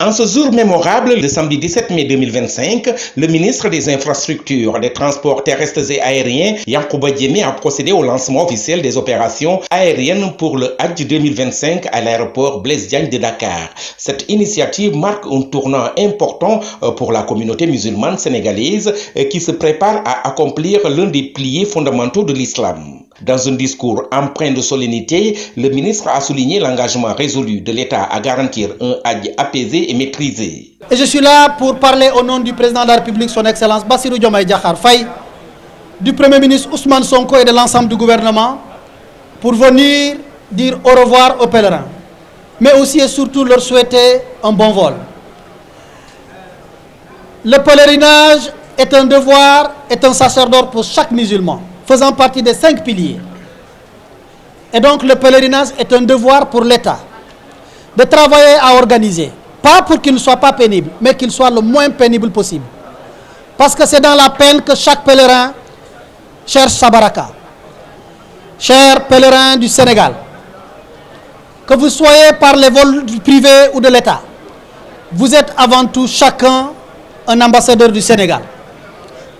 En ce jour mémorable, le samedi 17 mai 2025, le ministre des Infrastructures, des Transports terrestres et aériens, Yankhoba Diémé, a procédé au lancement officiel des opérations aériennes pour le Hajj 2025 à l'aéroport Blaise Diagne de Dakar. Cette initiative marque un tournant important pour la communauté musulmane sénégalaise qui se prépare à accomplir l'un des piliers fondamentaux de l'islam. Dans un discours empreint de solennité, le ministre a souligné l'engagement résolu de l'État à garantir un Hajj apaisé et maîtrisé. Et je suis là pour parler au nom du président de la République, son Excellence Bassirou Diomaye Diakhar Faye, du Premier ministre Ousmane Sonko et de l'ensemble du gouvernement, pour venir dire au revoir aux pèlerins, mais aussi et surtout leur souhaiter un bon vol. Le pèlerinage est un devoir, est un sacerdoce pour chaque musulman, faisant partie des 5 piliers. Et donc le pèlerinage est un devoir pour l'État de travailler à organiser, pas pour qu'il ne soit pas pénible, mais qu'il soit le moins pénible possible. Parce que c'est dans la peine que chaque pèlerin cherche sa baraka. Chers pèlerins du Sénégal, que vous soyez par les vols privés ou de l'État, vous êtes avant tout chacun un ambassadeur du Sénégal.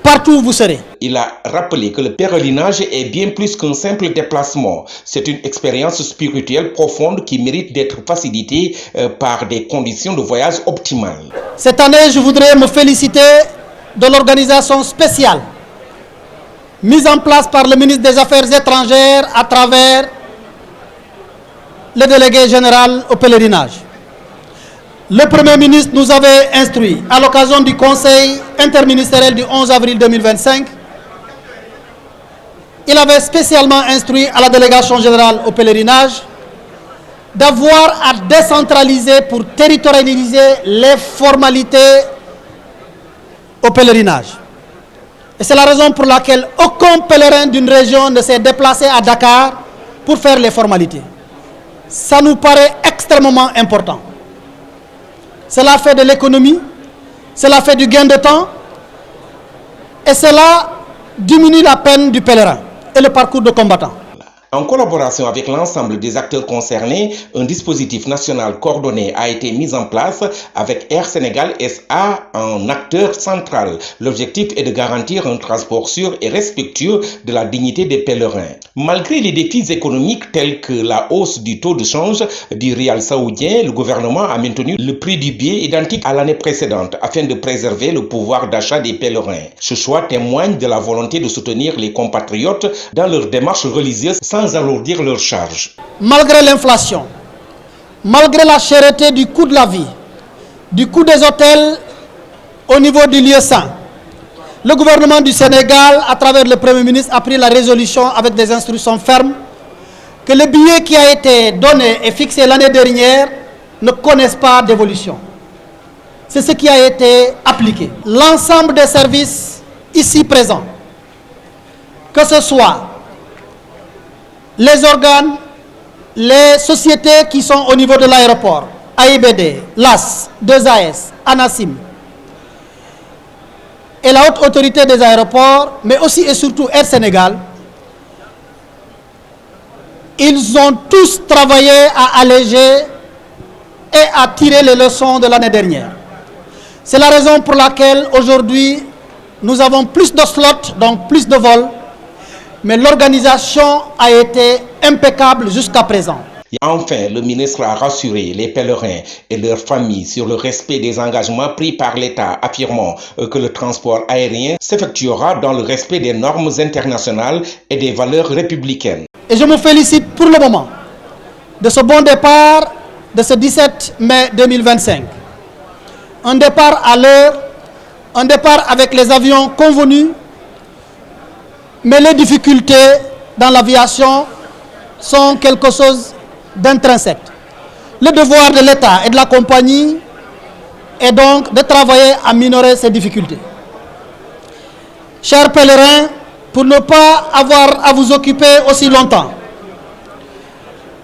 Partout où vous serez. Il a rappelé que le pèlerinage est bien plus qu'un simple déplacement. C'est une expérience spirituelle profonde qui mérite d'être facilitée par des conditions de voyage optimales. Cette année, je voudrais me féliciter de l'organisation spéciale mise en place par le ministre des Affaires étrangères à travers le délégué général au pèlerinage. Le Premier ministre nous avait instruit, à l'occasion du Conseil interministériel du 11 avril 2025, il avait spécialement instruit à la délégation générale au pèlerinage d'avoir à décentraliser pour territorialiser les formalités au pèlerinage. Et c'est la raison pour laquelle aucun pèlerin d'une région ne s'est déplacé à Dakar pour faire les formalités. Ça nous paraît extrêmement important. Cela fait de l'économie, cela fait du gain de temps et cela diminue la peine du pèlerin et le parcours de combattant. En collaboration avec l'ensemble des acteurs concernés, un dispositif national coordonné a été mis en place avec Air Sénégal SA en acteur central. L'objectif est de garantir un transport sûr et respectueux de la dignité des pèlerins. Malgré les défis économiques tels que la hausse du taux de change du rial saoudien, le gouvernement a maintenu le prix du billet identique à l'année précédente afin de préserver le pouvoir d'achat des pèlerins. Ce choix témoigne de la volonté de soutenir les compatriotes dans leur démarche religieuse sans alourdir leurs charges. Malgré l'inflation, malgré la cherté du coût de la vie, du coût des hôtels au niveau du lieu saint, le gouvernement du Sénégal, à travers le Premier ministre, a pris la résolution avec des instructions fermes que le billet qui a été donné et fixé l'année dernière ne connaisse pas d'évolution. C'est ce qui a été appliqué. L'ensemble des services ici présents, que ce soit les organes, les sociétés qui sont au niveau de l'aéroport, AIBD, LAS, 2AS, ANACIM, et la haute autorité des aéroports, mais aussi et surtout Air Sénégal, ils ont tous travaillé à alléger et à tirer les leçons de l'année dernière. C'est la raison pour laquelle aujourd'hui, nous avons plus de slots, donc plus de vols, mais l'organisation a été impeccable jusqu'à présent. Enfin, le ministre a rassuré les pèlerins et leurs familles sur le respect des engagements pris par l'État, affirmant que le transport aérien s'effectuera dans le respect des normes internationales et des valeurs républicaines. Et je me félicite pour le moment de ce bon départ de ce 17 mai 2025. Un départ à l'heure, un départ avec les avions convenus, mais les difficultés dans l'aviation sont quelque chose d'intrinsèque. Le devoir de l'État et de la compagnie est donc de travailler à minorer ces difficultés. Chers pèlerins, pour ne pas avoir à vous occuper aussi longtemps,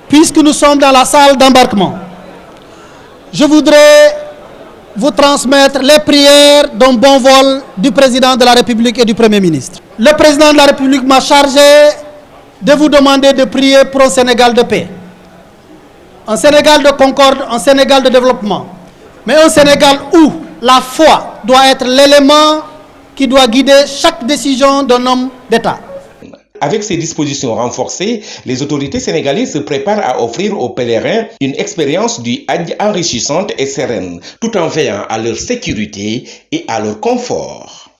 puisque nous sommes dans la salle d'embarquement, je voudrais vous transmettre les prières d'un bon vol du président de la République et du Premier ministre. Le président de la République m'a chargé de vous demander de prier pour un Sénégal de paix, un Sénégal de concorde, un Sénégal de développement, mais un Sénégal où la foi doit être l'élément qui doit guider chaque décision d'un homme d'État. Avec ces dispositions renforcées, les autorités sénégalaises se préparent à offrir aux pèlerins une expérience du Hajj enrichissante et sereine, tout en veillant à leur sécurité et à leur confort.